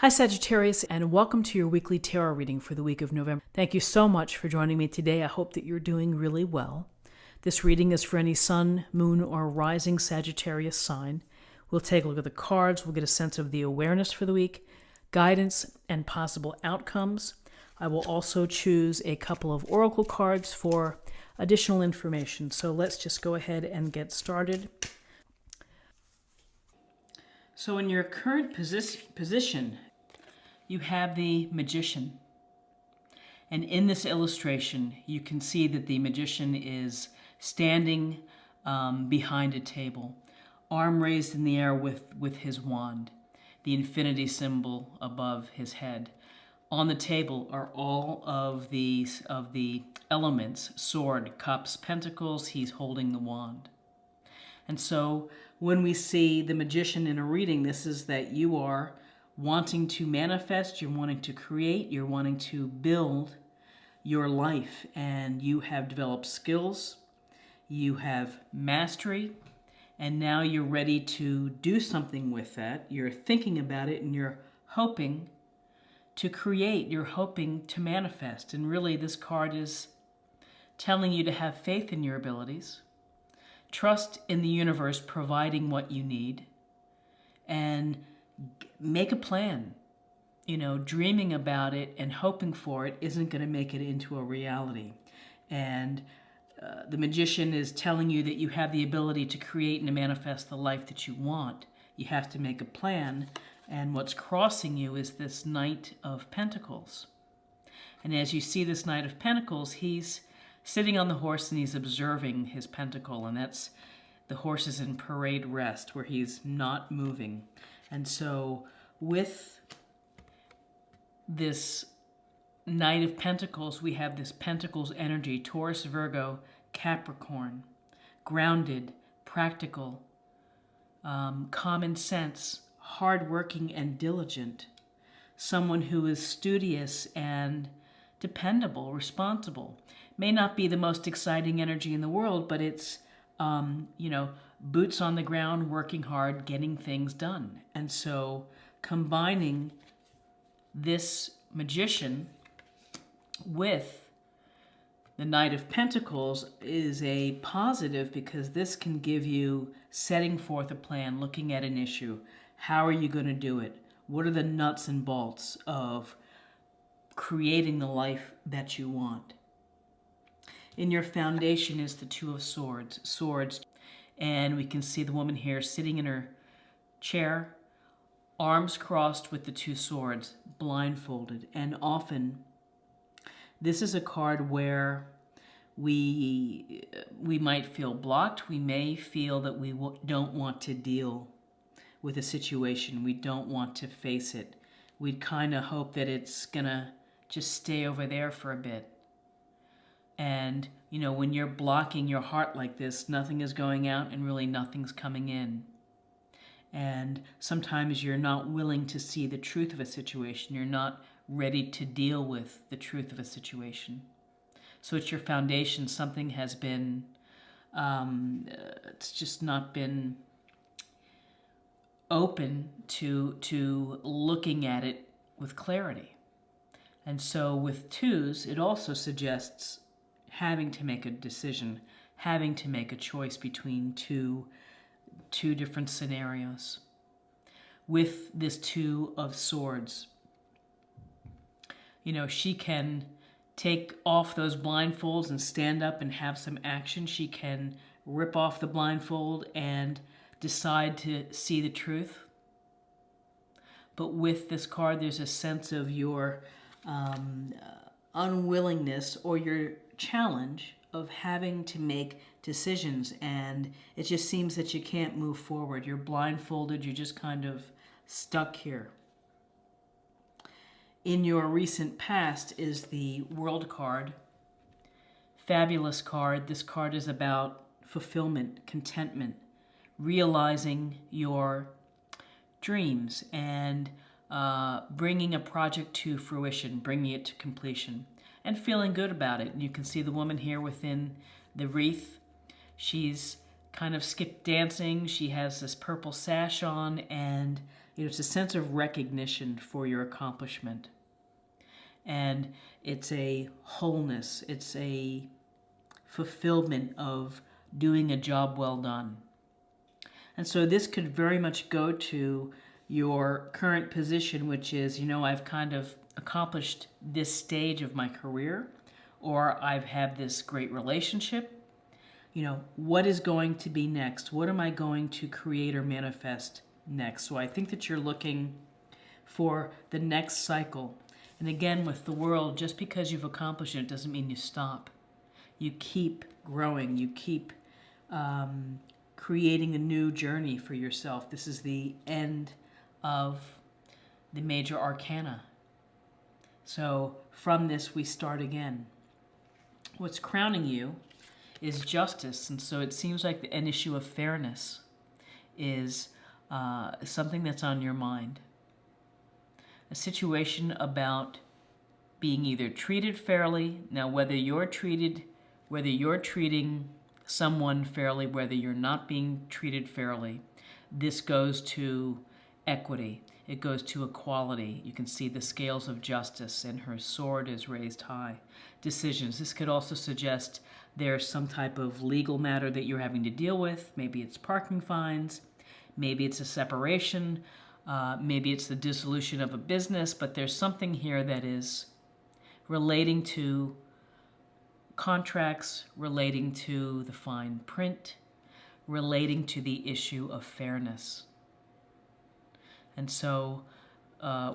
Hi, Sagittarius, and welcome to your weekly tarot reading for the week of November. Thank you so much for joining me today. I hope that you're doing really well. This reading is for any sun, moon, or rising Sagittarius sign. We'll take a look at the cards. We'll get a sense of the awareness for the week, guidance, and possible outcomes. I will also choose a couple of oracle cards for additional information. So let's just go ahead and get started. So in your current position, you have the Magician. And in this illustration, you can see that the Magician is standing behind a table, arm raised in the air with his wand, the infinity symbol above his head. On the table are all of the elements: sword, cups, pentacles. He's holding the wand. And so when we see the Magician in a reading, this is that you are wanting to manifest, you're wanting to create, you're wanting to build your life, and you have developed skills, you have mastery, and now you're ready to do something with that. You're thinking about it, and you're hoping to create, you're hoping to manifest. And really, this card is telling you to have faith in your abilities, trust in the universe providing what you need, and make a plan. Dreaming about it and hoping for it isn't going to make it into a reality. And the Magician is telling you that you have the ability to create and to manifest the life that you want. You have to make a plan. And what's crossing you is this Knight of Pentacles. And as you see this Knight of Pentacles, he's sitting on the horse and he's observing his pentacle. And that's the horse is in parade rest, where he's not moving. And so with this Knight of Pentacles, we have this Pentacles energy: Taurus, Virgo, Capricorn, grounded, practical, common sense, hardworking and diligent, someone who is studious and dependable, responsible. May not be the most exciting energy in the world, but it's, boots on the ground, working hard, getting things done. And so combining this Magician with the Knight of Pentacles is a positive, because this can give you setting forth a plan, looking at an issue. How are you going to do it? What are the nuts and bolts of creating the life that you want? In your foundation is the Two of Swords. And we can see the woman here sitting in her chair, arms crossed with the two swords, blindfolded. And often this is a card where we might feel blocked. We may feel that we don't want to deal with a situation. We don't want to face it. We'd kind of hope that it's gonna just stay over there for a bit. And, when you're blocking your heart like this, nothing is going out and really nothing's coming in. And sometimes you're not willing to see the truth of a situation. You're not ready to deal with the truth of a situation. So it's your foundation. Something has been, it's just not been open to looking at it with clarity. And so with twos, it also suggests having to make a decision, having to make a choice between two different scenarios. With this Two of Swords, she can take off those blindfolds and stand up and have some action. She can rip off the blindfold and decide to see the truth. But with this card, there's a sense of your unwillingness or your challenge of having to make decisions, and it just seems that you can't move forward. You're blindfolded. You're just kind of stuck here. In your recent past is the World card. Fabulous card. This card is about fulfillment, contentment, realizing your dreams, and bringing a project to fruition, bringing it to completion, and feeling good about it. And you can see the woman here within the wreath. She's kind of skip dancing. She has this purple sash on, and it's a sense of recognition for your accomplishment. And it's a wholeness. It's a fulfillment of doing a job well done. And so this could very much go to your current position, which is, I've kind of accomplished this stage of my career, or I've had this great relationship. What is going to be next? What am I going to create or manifest next? So I think that you're looking for the next cycle. And again, with the world, just because you've accomplished it doesn't mean you stop. You keep growing. You keep creating a new journey for yourself. This is the end of the major arcana. So from this, we start again. What's crowning you is justice. And so it seems like an issue of fairness is something that's on your mind. A situation about being either treated fairly. Now, whether you're treating someone fairly, whether you're not being treated fairly, this goes to equity. It goes to equality. You can see the scales of justice, and her sword is raised high. Decisions. This could also suggest there's some type of legal matter that you're having to deal with. Maybe it's parking fines. Maybe it's a separation. Maybe it's the dissolution of a business. But there's something here that is relating to contracts, relating to the fine print, relating to the issue of fairness. And so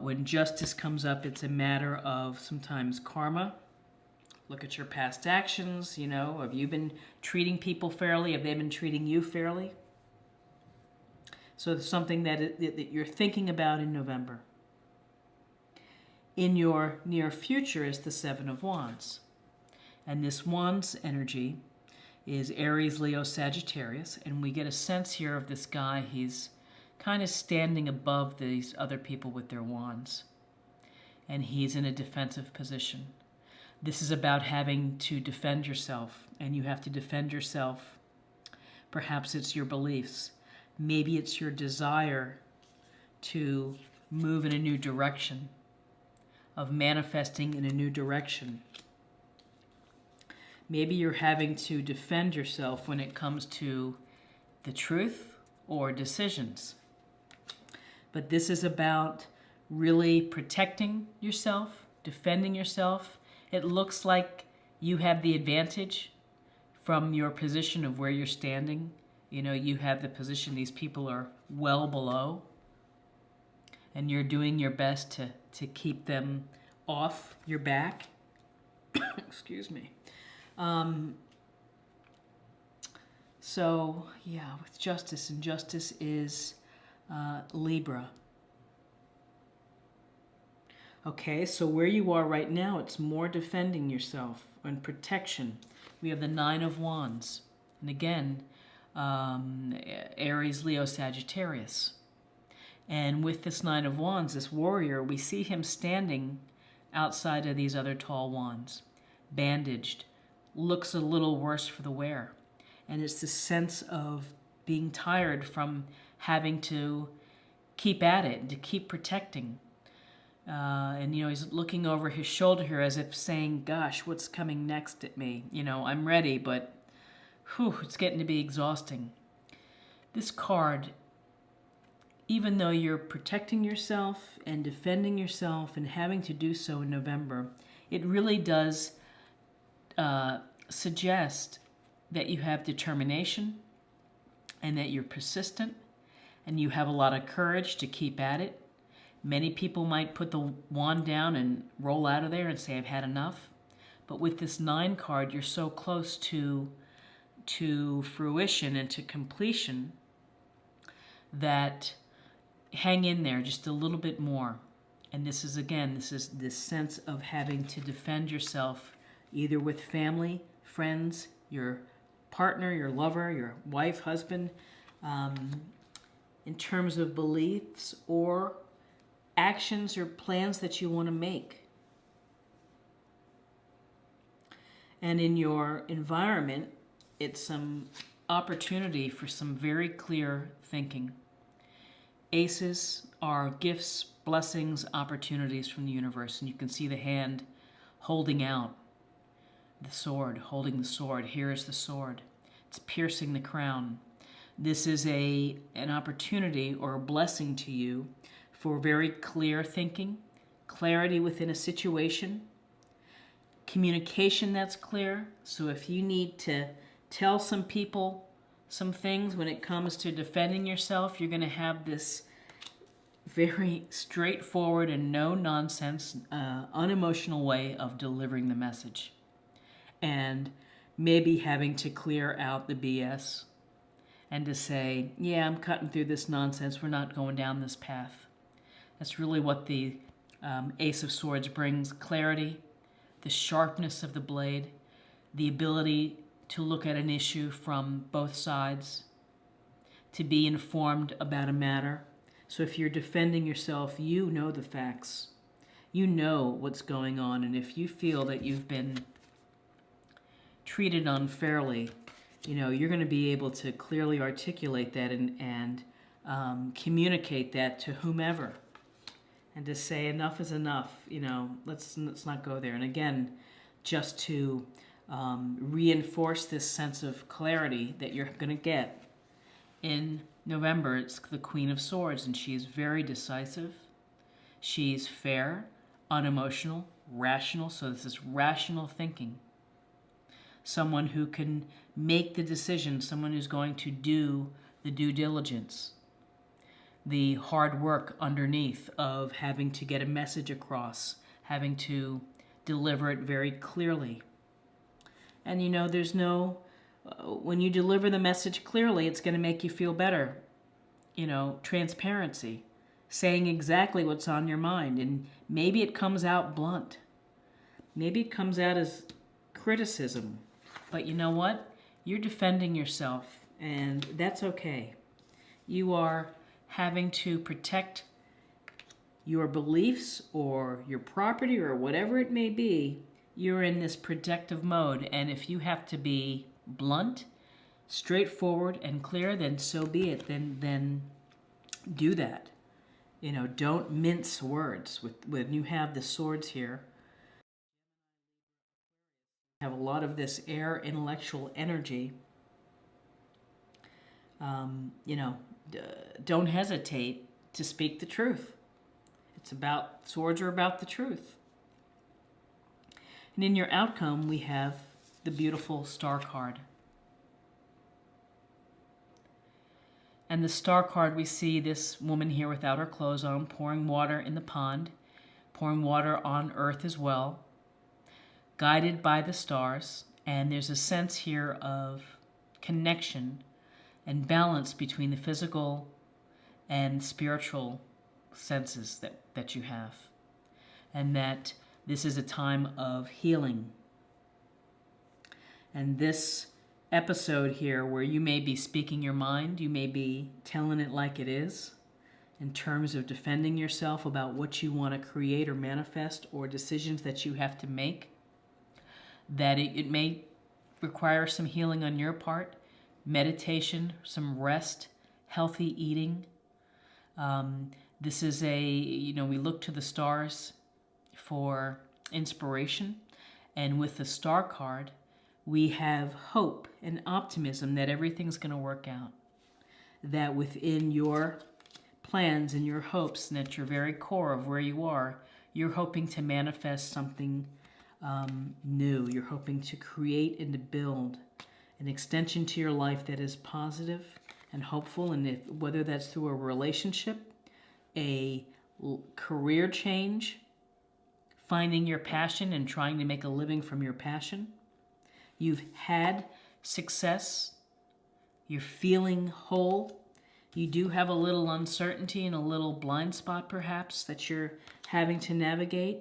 when justice comes up, it's a matter of sometimes karma. Look at your past actions, have you been treating people fairly? Have they been treating you fairly? So it's something that you're thinking about in November. In your near future is the Seven of Wands. And this Wands energy is Aries, Leo, Sagittarius. And we get a sense here of this guy. He's kind of standing above these other people with their wands. And he's in a defensive position. This is about having to defend yourself. And you have to defend yourself. Perhaps it's your beliefs. Maybe it's your desire to move in a new direction, of manifesting in a new direction. Maybe you're having to defend yourself when it comes to the truth or decisions. But this is about really protecting yourself, defending yourself. It looks like you have the advantage from your position of where you're standing. You have the position these people are well below. And you're doing your best to keep them off your back. Excuse me. So, with justice, and justice is Libra. Okay, so where you are right now, it's more defending yourself and protection. We have the Nine of Wands. And again, Aries, Leo, Sagittarius. And with this Nine of Wands, this warrior, we see him standing outside of these other tall wands, bandaged, looks a little worse for the wear. And it's this sense of being tired from having to keep at it and to keep protecting. And he's looking over his shoulder here as if saying, gosh, what's coming next at me? I'm ready, but it's getting to be exhausting. This card, even though you're protecting yourself and defending yourself and having to do so in November, it really does suggest that you have determination and that you're persistent and you have a lot of courage to keep at it. Many people might put the wand down and roll out of there and say, I've had enough. But with this 9 card, you're so close to fruition and to completion that hang in there just a little bit more. And this is this sense of having to defend yourself either with family, friends, your partner, your lover, your wife, husband, in terms of beliefs or actions or plans that you want to make. And in your environment, it's some opportunity for some very clear thinking. Aces are gifts, blessings, opportunities from the universe. And you can see the hand holding out the sword, holding the sword. Here is the sword. It's piercing the crown. This is an opportunity or a blessing to you for very clear thinking, clarity within a situation, communication that's clear. So if you need to tell some people some things when it comes to defending yourself, you're going to have this very straightforward and no nonsense, unemotional way of delivering the message. And maybe having to clear out the BS and to say, yeah, I'm cutting through this nonsense. We're not going down this path. That's really what the Ace of Swords brings: clarity, the sharpness of the blade, the ability to look at an issue from both sides, to be informed about a matter. So if you're defending yourself, you know the facts. You know what's going on. And if you feel that you've been treated unfairly, you're going to be able to clearly articulate that and communicate that to whomever, and to say enough is enough. Let's not go there. And again, just to reinforce this sense of clarity that you're going to get in November, it's the Queen of Swords, and she's very decisive. She's fair, unemotional, rational. So this is rational thinking. Someone who can make the decision, someone who's going to do the due diligence, the hard work underneath of having to get a message across, having to deliver it very clearly. And there's no, when you deliver the message clearly, it's going to make you feel better. Transparency, saying exactly what's on your mind. And maybe it comes out blunt. Maybe it comes out as criticism. But you know what? You're defending yourself, and that's okay. You are having to protect your beliefs or your property or whatever it may be. You're in this protective mode, and if you have to be blunt, straightforward, and clear, then so be it. Then do that. Don't mince words. When you have the swords here, have a lot of this air intellectual energy. Don't hesitate to speak the truth. Swords are about the truth. And in your outcome, we have the beautiful Star card. And the Star card, we see this woman here without her clothes on, pouring water in the pond, pouring water on earth as well, guided by the stars. And there's a sense here of connection and balance between the physical and spiritual senses that you have. And that this is a time of healing. And this episode here, where you may be speaking your mind, you may be telling it like it is, in terms of defending yourself about what you want to create or manifest, or decisions that you have to make, that it may require some healing on your part, meditation, some rest, healthy eating. This is we look to the stars for inspiration. And with the Star card, we have hope and optimism that everything's going to work out. That within your plans and your hopes, and at your very core of where you are, you're hoping to manifest something new. You're hoping to create and to build an extension to your life that is positive and hopeful. And whether that's through a relationship, a career change, finding your passion and trying to make a living from your passion. You've had success. You're feeling whole. You do have a little uncertainty and a little blind spot perhaps that you're having to navigate.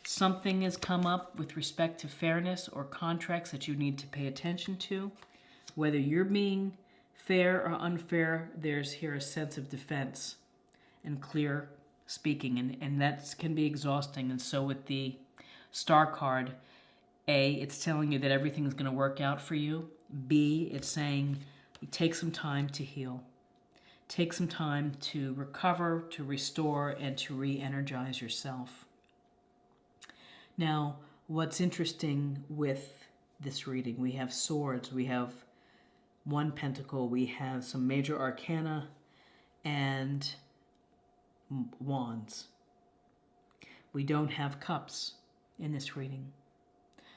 Something has come up with respect to fairness or contracts that you need to pay attention to. Whether you're being fair or unfair, there's here a sense of defense and clear speaking, and that can be exhausting. And so with the Star card, A, it's telling you that everything is going to work out for you. B, it's saying take some time to heal. take some time to recover, to restore, and to re-energize yourself. Now, what's interesting with this reading, we have swords, we have one pentacle, we have some major arcana, and wands. We don't have cups in this reading.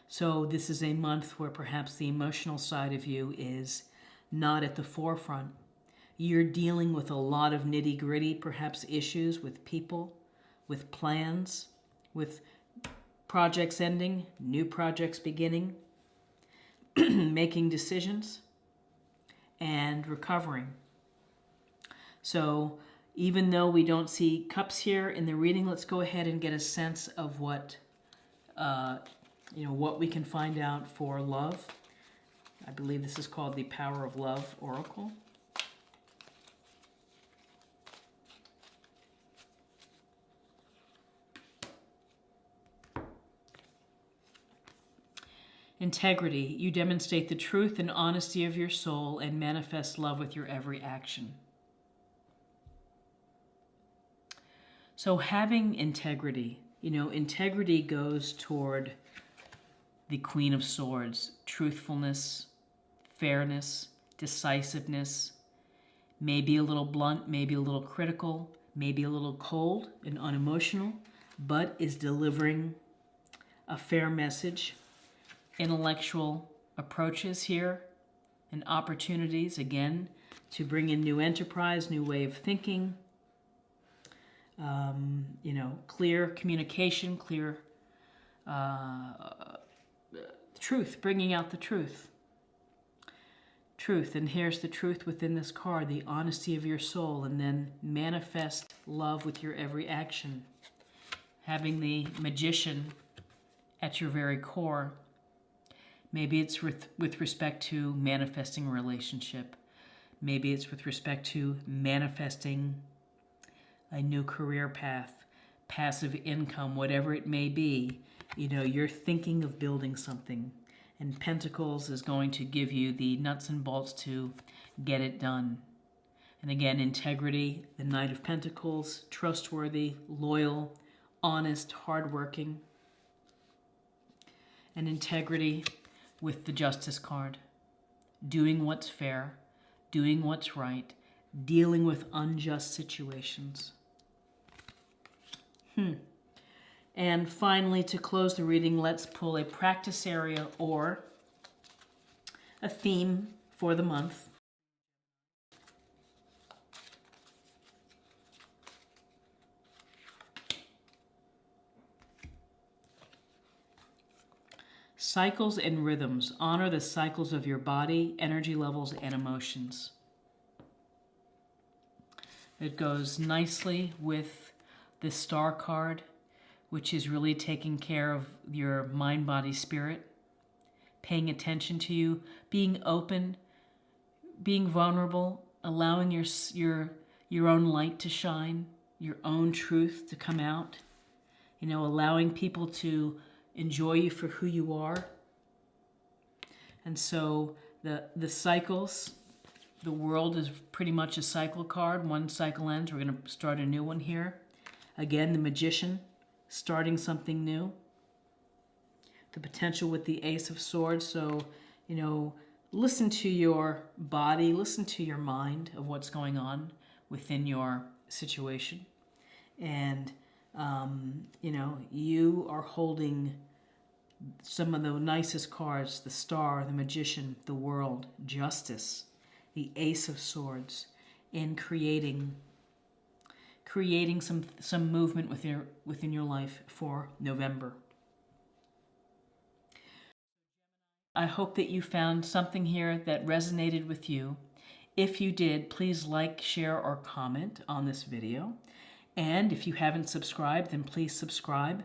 So this is a month where perhaps the emotional side of you is not at the forefront. You're dealing with a lot of nitty-gritty, perhaps issues with people, with plans, with projects ending, new projects beginning, making decisions, and recovering. So even though we don't see cups here in the reading, let's go ahead and get a sense of what what we can find out for love. I believe this is called the Power of Love Oracle. Integrity. You demonstrate the truth and honesty of your soul and manifest love with your every action. So having integrity, integrity goes toward the Queen of Swords, truthfulness, fairness, decisiveness, maybe a little blunt, maybe a little critical, maybe a little cold and unemotional, but is delivering a fair message. Intellectual approaches here and opportunities, again, to bring in new enterprise, new way of thinking, clear communication, clear truth, bringing out the truth. Truth, and here's the truth within this card, the honesty of your soul, and then manifest love with your every action. Having the Magician at your very core. Maybe it's with respect to manifesting a relationship. Maybe it's with respect to manifesting a new career path, passive income, whatever it may be. You're thinking of building something, and Pentacles is going to give you the nuts and bolts to get it done. And again, integrity, the Knight of Pentacles, trustworthy, loyal, honest, hardworking. And integrity with the Justice card, doing what's fair, doing what's right, dealing with unjust situations. And finally, to close the reading, let's pull a practice area or a theme for the month. Cycles and rhythms. Honor the cycles of your body, energy levels, and emotions. It goes nicely with the Star card, which is really taking care of your mind, body, spirit, paying attention to you, being open, being vulnerable, allowing your own light to shine, your own truth to come out, allowing people to enjoy you for who you are. And so the cycles, the world is pretty much a cycle card. One cycle ends, we're going to start a new one here. Again, the Magician, starting something new. The potential with the Ace of Swords. So, listen to your body, listen to your mind of what's going on within your situation. And, you are holding some of the nicest cards, the Star, the Magician, the World, Justice, the Ace of Swords, and creating some movement within your life for November. I hope that you found something here that resonated with you. If you did, please like, share, or comment on this video. And if you haven't subscribed, then please subscribe.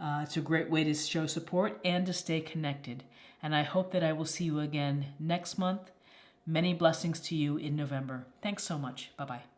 It's a great way to show support and to stay connected. And I hope that I will see you again next month. Many blessings to you in November. Thanks so much. Bye-bye.